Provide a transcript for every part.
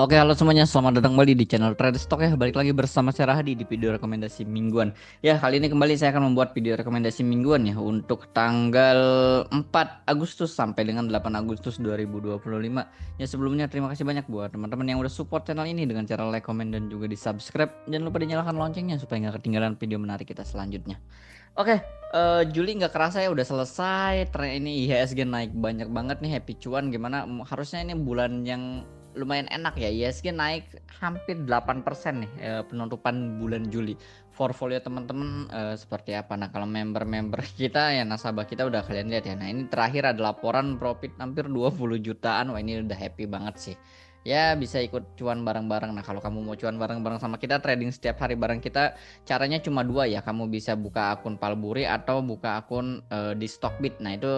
Oke, halo semuanya, selamat datang kembali di channel Trade Stock ya. Balik lagi bersama saya Rahadi di video rekomendasi mingguan. Ya, kali ini kembali saya akan membuat video rekomendasi mingguan ya untuk tanggal 4 Agustus sampai dengan 8 Agustus 2025. Ya, sebelumnya terima kasih banyak buat teman-teman yang udah support channel ini dengan cara like, comment, dan juga di subscribe. Jangan lupa dinyalakan loncengnya supaya nggak ketinggalan video menarik kita selanjutnya. Oke, Juli nggak kerasa ya udah selesai. Tren ini IHSG naik banyak banget nih, happy cuan gimana? Harusnya ini bulan yang lumayan enak ya. IHSG naik hampir 8% nih penutupan bulan Juli. Portfolio teman-teman seperti apa? Nah, kalau member-member kita ya nasabah kita udah kalian lihat ya. Nah, ini terakhir ada laporan profit hampir 20 jutaan. Wah, ini udah happy banget sih. Ya, bisa ikut cuan bareng-bareng. Nah, kalau kamu mau cuan bareng-bareng sama kita, trading setiap hari bareng kita, caranya cuma dua ya. Kamu bisa buka akun Palburi atau buka akun di Stockbit. Nah, itu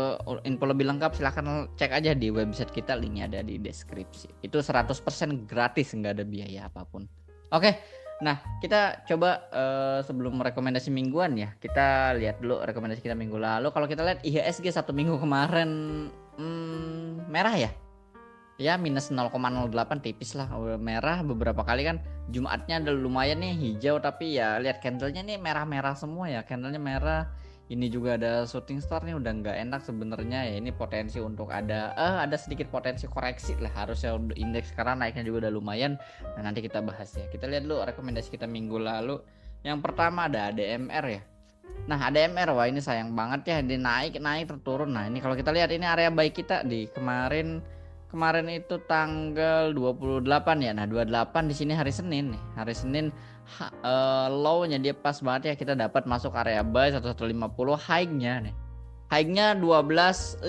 info lebih lengkap silahkan cek aja di website kita, linknya ada di deskripsi. Itu 100% gratis, nggak ada biaya apapun. Oke, nah kita coba sebelum rekomendasi mingguan ya, kita lihat dulu rekomendasi kita minggu lalu. Kalau kita lihat IHSG satu minggu kemarin merah ya. Ya minus 0,08 tipis lah, merah beberapa kali kan. Jumatnya ada lumayan nih hijau, tapi ya lihat candlenya nih merah-merah semua ya, candlenya merah. Ini juga ada shooting star nih, udah nggak enak sebenarnya ya. Ini potensi untuk ada sedikit potensi koreksi lah harusnya. Indeks sekarang naiknya juga udah lumayan. Nah, nanti kita bahas ya. Kita lihat dulu rekomendasi kita minggu lalu. Yang pertama ada ADMR ya. Nah, ADMR wah ini sayang banget ya, dia naik naik terturun. Nah, ini kalau kita lihat ini area baik kita di kemarin itu tanggal 28 ya. Nah, 28 di sini hari Senin nih. Hari Senin low-nya dia pas banget ya, kita dapat masuk area buy 1150, high-nya nih. High-nya 12.15,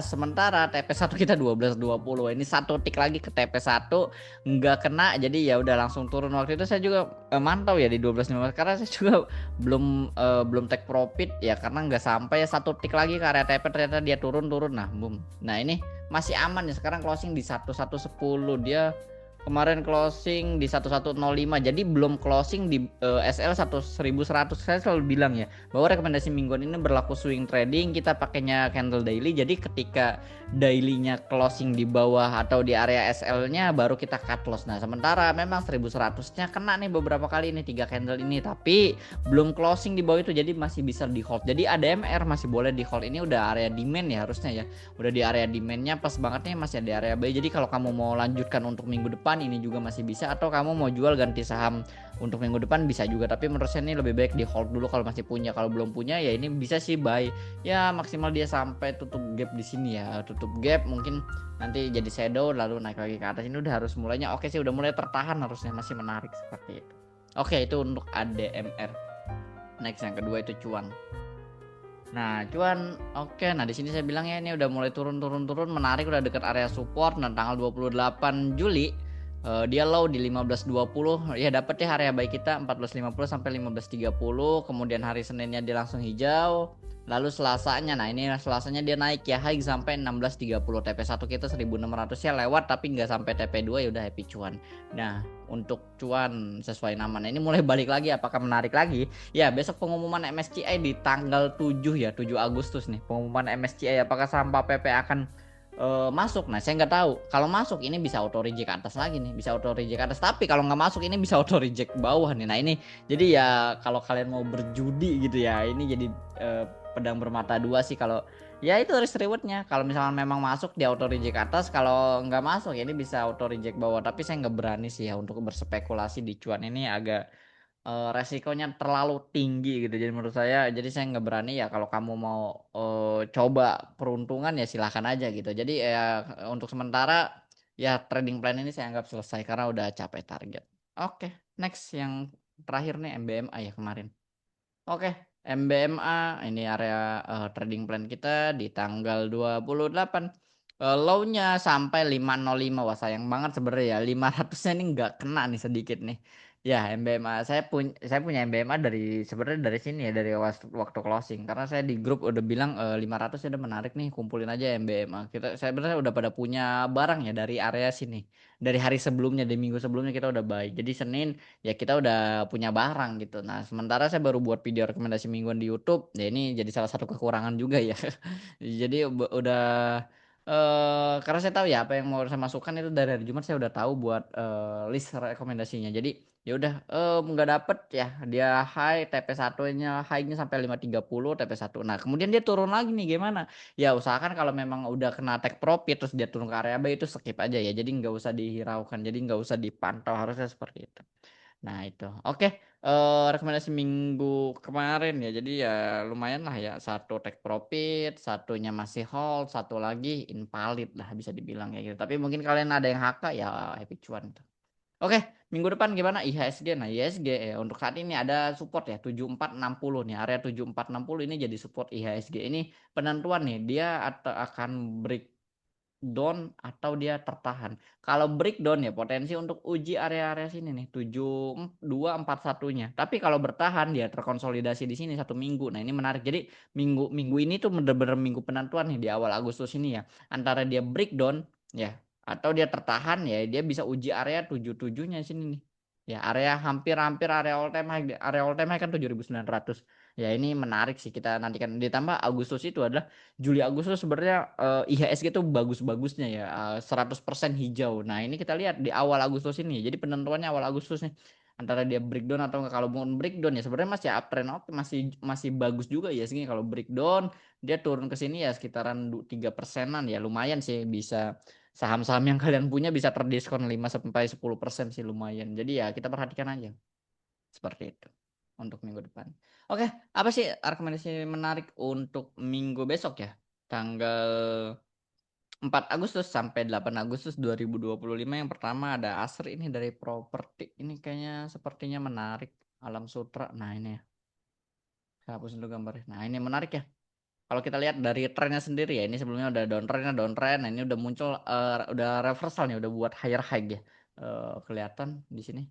sementara TP1 kita 12.20. Ini satu tik lagi ke TP1 nggak kena, jadi ya udah langsung turun. Waktu itu saya juga mantau ya di 12.15 karena saya juga belum take profit ya, karena nggak sampai ya satu tik lagi ke area TP, ternyata dia turun. Nah, boom. Nah, ini masih aman ya, sekarang closing di 1110. Dia kemarin closing di 1105, jadi belum closing di SL 1100. Saya selalu bilang ya bahwa rekomendasi mingguan ini berlaku swing trading, kita pakainya candle daily. Jadi ketika dailynya closing di bawah atau di area SL-nya baru kita cut loss. Nah, sementara memang 1100-nya kena nih beberapa kali ini 3 candle ini, tapi belum closing di bawah itu, jadi masih bisa di hold. Jadi ADMR masih boleh di hold. Ini udah area demand ya harusnya ya. Udah di area demandnya pas banget nih, masih ada area buy. Jadi kalau kamu mau lanjutkan untuk minggu depan ini juga masih bisa, atau kamu mau jual ganti saham untuk minggu depan bisa juga. Tapi menurut saya ini lebih baik di hold dulu kalau masih punya. Kalau belum punya ya ini bisa sih buy. Ya maksimal dia sampai tutup gap di sini ya. Tutup gap mungkin nanti jadi shadow lalu naik lagi ke atas. Ini udah harus mulainya oke sih, udah mulai tertahan, harusnya masih menarik seperti itu. Oke, itu untuk ADMR. Next yang kedua itu cuan. Nah, cuan oke. Nah, di sini saya bilang ya ini udah mulai turun menarik, udah dekat area support. Nah, tanggal 28 Juli dia low di 15.20 ya, dapet ya area baik kita 14.50 sampai 15.30. Kemudian hari Seninnya dia langsung hijau. Lalu Selasanya, nah ini Selasanya dia naik ya, high sampai 16.30. TP1 kita 1.600 ya lewat, tapi nggak sampai TP2, ya udah happy cuan. Nah, untuk cuan sesuai nama. Nah, ini mulai balik lagi, apakah menarik lagi? Ya, besok pengumuman MSCI di tanggal 7 ya, 7 Agustus nih. Pengumuman MSCI apakah saham PP akan masuk. Nah, saya nggak tahu. Kalau masuk ini bisa auto reject ke atas lagi nih, bisa auto reject ke atas. Tapi kalau nggak masuk ini bisa auto reject ke bawah nih. Nah, ini jadi ya kalau kalian mau berjudi gitu ya, ini jadi pedang bermata dua sih. Kalau ya itu risk rewardnya, kalau misalnya memang masuk di auto reject ke atas, kalau nggak masuk ya ini bisa auto reject bawah. Tapi saya nggak berani sih ya untuk berspekulasi di cuan ini, agak resikonya terlalu tinggi gitu. Jadi menurut saya, jadi saya nggak berani ya. Kalau kamu mau coba peruntungan ya silahkan aja gitu. Jadi ya untuk sementara ya trading plan ini saya anggap selesai karena udah capai target. Oke, next yang terakhir nih MBMA ya kemarin. Oke, MBMA ini area trading plan kita di tanggal 28. Low-nya sampai 505. Wah, sayang banget sebenarnya ya. 500-nya ini nggak kena nih, sedikit nih. Ya, MBMA saya punya MBMA dari sebenarnya dari sini ya, dari waktu closing. Karena saya di grup udah bilang 500 udah menarik nih, kumpulin aja MBMA. Saya sebenarnya udah pada punya barang ya dari area sini. Dari hari sebelumnya, di minggu sebelumnya kita udah buy. Jadi Senin ya kita udah punya barang gitu. Nah, sementara saya baru buat video rekomendasi mingguan di YouTube. Ya ini jadi salah satu kekurangan juga ya. Jadi udah Karena saya tahu ya apa yang mau saya masukkan itu dari hari Jumat saya udah tahu buat list rekomendasinya. Jadi ya udah nggak dapet ya dia high TP1-nya high-nya sampai 530 TP1. Nah, kemudian dia turun lagi nih gimana? Ya usahakan kalau memang udah kena take profit terus dia turun ke area buy itu skip aja ya. Jadi nggak usah dihiraukan. Jadi nggak usah dipantau harusnya seperti itu. Nah itu, oke. Rekomendasi minggu kemarin ya, jadi ya lumayan lah ya. Satu take profit, satunya masih hold, satu lagi invalid lah bisa dibilang kayak gitu. Tapi mungkin kalian ada yang HK ya happy cuan tuh. Oke, minggu depan gimana IHSG? Nah IHSG ya untuk saat ini ada support ya 7460 nih, area 7460 ini jadi support IHSG. Ini penentuan nih dia atau akan break down atau dia tertahan. Kalau breakdown ya potensi untuk uji area-area sini nih 7241-nya. Tapi kalau bertahan dia terkonsolidasi di sini 1 minggu. Nah, ini menarik. Jadi minggu minggu ini tuh bener-bener minggu penentuan nih di awal Agustus ini ya. Antara dia breakdown ya atau dia tertahan ya dia bisa uji area 77-nya sini nih. Ya, area hampir-hampir area all time high kan 7.900. Ya, ini menarik sih kita nantikan ditambah Agustus itu adalah Juli Agustus sebenarnya IHSG itu bagus-bagusnya ya 100% hijau. Nah ini kita lihat di awal Agustus ini. Jadi penentuannya awal Agustus nih antara dia breakdown atau enggak. Kalau mau breakdown ya sebenarnya masih uptrend oke masih masih bagus juga ya segini. Kalau breakdown dia turun ke sini ya sekitaran 3%-an ya lumayan sih bisa saham-saham yang kalian punya bisa terdiskon 5 sampai 10% sih lumayan. Jadi ya kita perhatikan aja seperti itu untuk minggu depan. Oke, apa sih rekomendasi menarik untuk minggu besok ya? Tanggal 4 Agustus sampai 8 Agustus 2025 yang pertama ada Asri ini dari properti. Ini kayaknya sepertinya menarik. Alam Sutra. Nah, ini ya. Saya hapus dulu gambarnya. Nah, ini menarik ya. Kalau kita lihat dari trennya sendiri ya, ini sebelumnya udah downtrend. Nah, ini udah muncul udah reversal nih, udah buat higher high ya. Kelihatan di sini.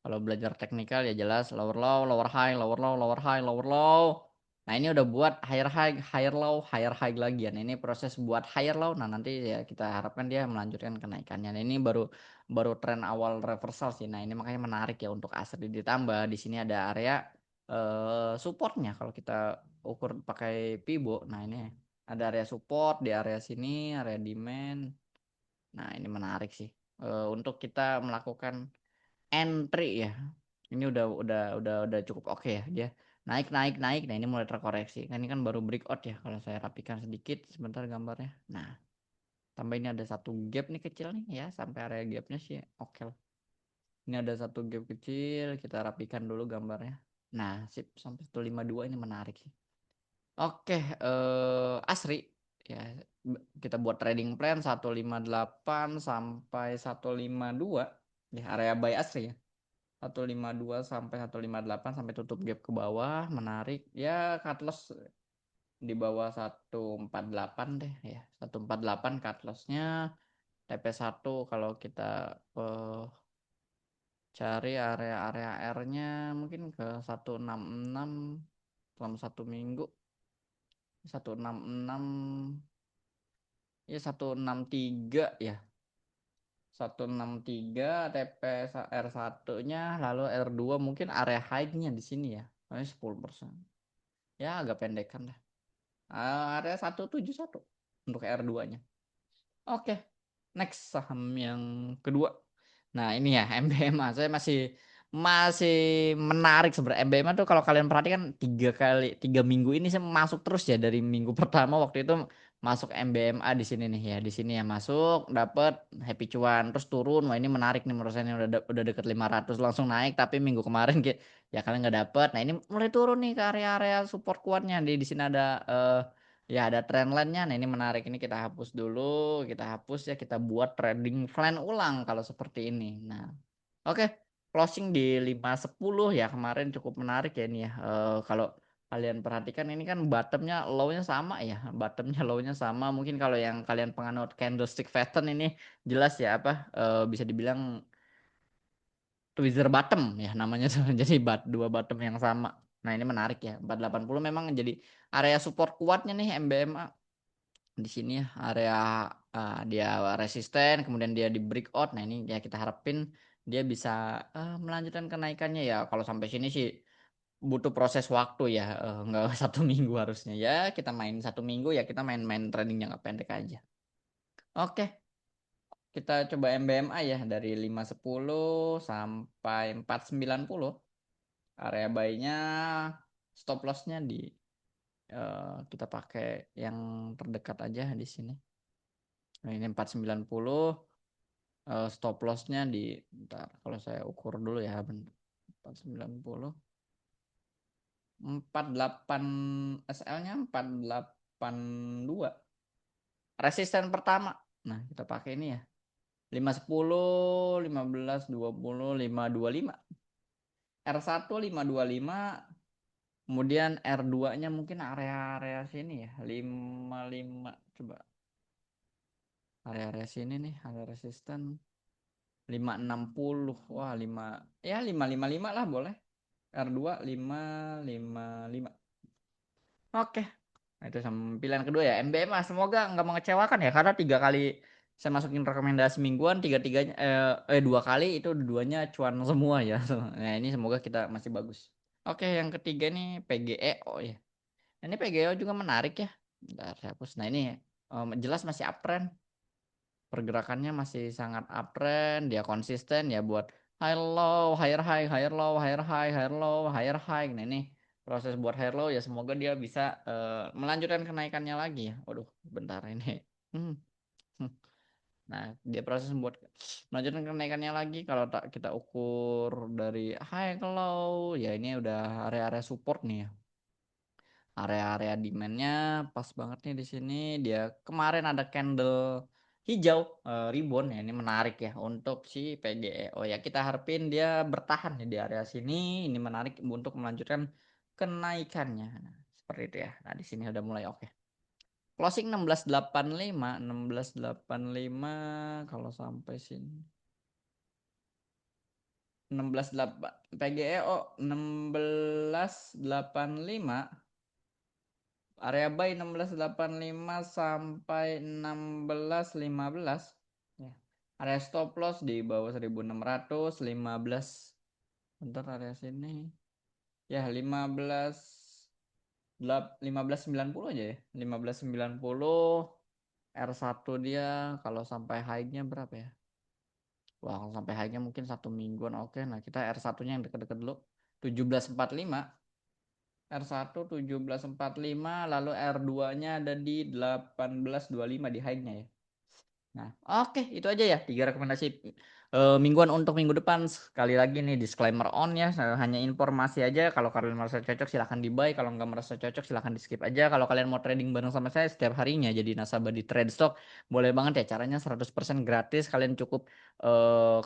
Kalau belajar teknikal ya jelas lower low, lower high, lower low, lower high, lower low. Nah, ini udah buat higher high, higher high lagi ya. Nah, ini proses buat higher low. Nah, nanti ya kita harapkan dia melanjutkan kenaikannya. Nah, ini baru baru tren awal reversal sih. Nah, ini makanya menarik ya untuk aset ditambah di sini ada area supportnya kalau kita ukur pakai Pibo. Nah, ini ada area support di area sini, area demand. Nah, ini menarik sih. Untuk kita melakukan entry ya. Ini udah cukup oke ya dia. Naik naik naik. Nah, ini mulai terkoreksi. Kan ini kan baru breakout ya kalau saya rapikan sedikit sebentar gambarnya. Nah, tambah ini ada satu gap nih kecil nih ya sampai area gapnya sih oke lah. Ini ada satu gap kecil, kita rapikan dulu gambarnya. Nah, sip sampai 152 ini menarik sih. Oke, Asri ya kita buat trading plan 158 sampai 152 di area buy Asri ya. 152 sampai 158 sampai tutup gap ke bawah, menarik. Ya cut loss di bawah 148 deh ya. 148 cut lossnya TP1 kalau kita eh, cari area-area R-nya mungkin ke 166 selama 1 minggu. 166 ya 163 ya 163 TP R1-nya lalu R2 mungkin area high-nya di sini ya. Paling 10%. Ya agak pendekan lah. Area 171 untuk R2-nya. Oke. Next saham yang kedua. Nah, ini ya MBMA. Saya masih masih menarik sebenarnya MBMA tuh kalau kalian perhatikan 3 minggu ini saya masuk terus ya dari minggu pertama waktu itu masuk MBMA di sini nih ya. Di sini ya masuk dapat happy cuan terus turun. Wah, ini menarik nih menurut saya ini udah deket 500 langsung naik tapi minggu kemarin ya kalian nggak dapet. Nah, ini mulai turun nih ke area-area support kuatnya. Di sini ada ya ada trendline-nya. Nah, ini menarik. Ini kita hapus dulu. Kita hapus ya. Kita buat trading plan ulang kalau seperti ini. Nah, oke. Closing di 510 ya kemarin cukup menarik ya ini ya. Kalau kalian perhatikan ini kan bottomnya low-nya sama ya. Bottomnya low-nya sama. Mungkin kalau yang kalian penganut candlestick pattern ini jelas ya apa bisa dibilang tweezer bottom ya namanya tuh. Jadi dua bottom yang sama. Nah, ini menarik ya. 480 memang jadi area support kuatnya nih MBMA di sini ya area dia resisten kemudian dia di breakout. Nah, ini ya kita harapin dia bisa melanjutkan kenaikannya ya kalau sampai sini sih butuh proses waktu ya nggak 1 minggu harusnya ya kita main 1 minggu ya kita main-main trading jangka pendek aja. Oke, kita coba MBMA ya dari 510 sampai 490. Area buy-nya, stop loss-nya di kita pakai yang terdekat aja di sini. Nah, ini 490, stop loss-nya di, bentar, kalau saya ukur dulu ya, bentar. 490, 48, SL-nya 482. Resisten pertama. Nah, kita pakai ini ya. 510, 15, 20, 525. R1 525. Kemudian R2-nya mungkin area-area sini ya. 55. Coba area-area sini nih, area resisten 560. Wah, 5 ya 555 lah boleh. R2 555. Oke. Nah, itu sama pilihan kedua ya, MBMA. Semoga nggak mengecewakan ya, karena 3 kali saya masukin rekomendasi mingguan, tiga-tiganya 2 kali itu duanya cuan semua ya. Nah, ini semoga kita masih bagus. Oke, yang ketiga nih PGEO ya. Ini PGEO juga menarik ya. Bentar, saya hapus. Nah, ini jelas masih uptrend. Pergerakannya masih sangat uptrend, dia konsisten ya buat high low, higher high, higher low, higher high, higher low, higher high. Nah, ini proses buat higher low ya, semoga dia bisa melanjutkan kenaikannya lagi ya. Waduh, bentar ini. Hmm. hmm. Nah, dia proses buat melanjutkan kenaikannya lagi. Kalau tak kita ukur dari high ke low, ya ini udah area-area support nih ya. Area-area demand-nya pas banget nih di sini. Dia kemarin ada candle hijau rebound ya, ini menarik ya untuk si PGE. Oh ya, kita harapin dia bertahan ya di area sini. Ini menarik untuk melanjutkan kenaikannya. Nah, seperti itu ya. Nah, di sini udah mulai oke. Closing 16.85, 16.85 kalau sampai sini. 16.8 PGEO 16.85. Area buy 16.85 sampai 16.15 ya. Area stop loss di bawah 1.615. Bentar, area sini ya 15.90 aja ya. 15.90. R1 dia kalau sampai high-nya berapa ya? Wah, kalau sampai high-nya mungkin 1 mingguan oke. Nah, kita R1-nya yang deket-deket dulu. 17.45. R1 17.45, lalu R2-nya ada di 18.25 di high-nya ya. Nah, oke, itu aja ya 3 rekomendasi mingguan untuk minggu depan. Sekali lagi nih disclaimer on ya, hanya informasi aja. Kalau kalian merasa cocok silahkan di buy, kalau nggak merasa cocok silahkan di skip aja. Kalau kalian mau trading bareng sama saya setiap harinya jadi nasabah di TradeStock, boleh banget ya, caranya 100% gratis. Kalian cukup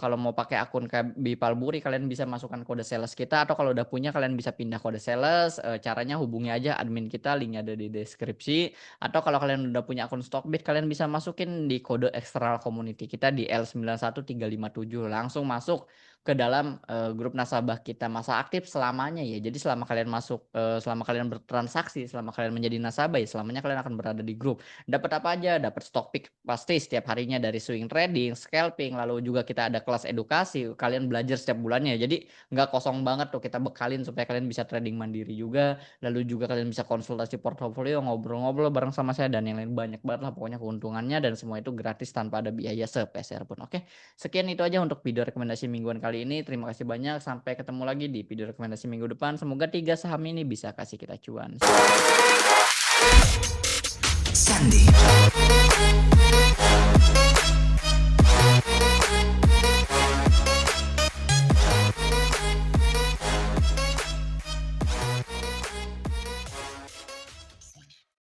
kalau mau pakai akun kayak Bipalburi, kalian bisa masukkan kode sales kita, atau kalau udah punya kalian bisa pindah kode sales. Caranya hubungi aja admin kita, linknya ada di deskripsi. Atau kalau kalian udah punya akun Stockbit, kalian bisa masukin di kode eksternal community kita di L91357. Langsung masuk ke dalam grup nasabah kita masa aktif selamanya ya. Jadi selama kalian masuk, selama kalian bertransaksi, selama kalian menjadi nasabah ya, selamanya kalian akan berada di grup. Dapat apa aja? Dapat stock pick pasti setiap harinya dari swing trading, scalping, lalu juga kita ada kelas edukasi. Kalian belajar setiap bulannya. Jadi nggak kosong banget tuh, kita bekalin supaya kalian bisa trading mandiri juga. Lalu juga kalian bisa konsultasi portofolio, ngobrol-ngobrol bareng sama saya, dan yang lain banyak banget lah pokoknya keuntungannya, dan semua itu gratis tanpa ada biaya sepeser pun. Oke, sekian itu aja untuk video rekomendasi mingguan kali ini. Terima kasih banyak, sampai ketemu lagi di video rekomendasi minggu depan. Semoga 3 saham ini bisa kasih kita cuan. Sandy.